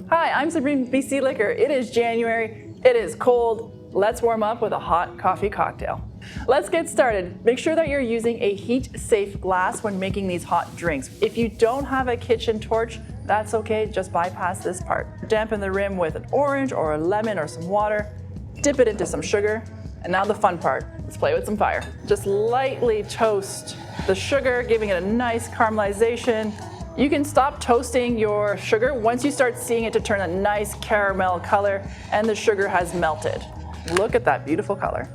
Hi, I'm Sabrine BC Liquor. It is January, it is cold. Let's warm up with a hot coffee cocktail. Let's get started. Make sure that you're using a heat-safe glass when making these hot drinks. If you don't have a kitchen torch, that's okay, just bypass this part. Dampen the rim with an orange or a lemon or some water. Dip it into some sugar. And now the fun part, let's play with some fire. Just lightly toast the sugar, giving it a nice caramelization. You can stop toasting your sugar once you start seeing it to turn a nice caramel color and the sugar has melted. Look at that beautiful color.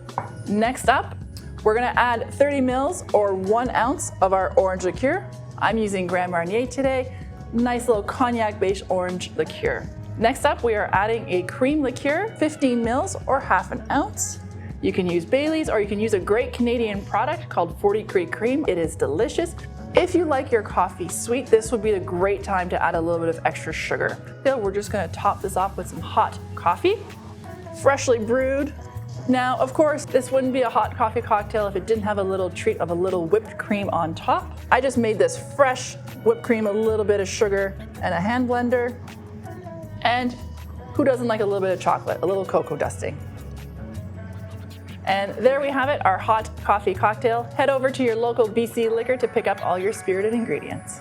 Next up, we're gonna add 30 mils or 1 ounce of our orange liqueur. I'm using Grand Marnier today. Nice little cognac-based orange liqueur. Next up, we are adding a cream liqueur, 15 mils or half an ounce. You can use Bailey's or you can use a great Canadian product called 40 Creek Cream. It is delicious. If you like your coffee sweet, this would be a great time to add a little bit of extra sugar. We're just gonna top this off with some hot coffee, freshly brewed. Now, of course, this wouldn't be a hot coffee cocktail if it didn't have a little treat of a little whipped cream on top. I just made this fresh whipped cream, a little bit of sugar, and a hand blender. And who doesn't like a little bit of chocolate, a little cocoa dusting? And there we have it, our hot coffee cocktail. Head over to your local BC Liquor to pick up all your spirited ingredients.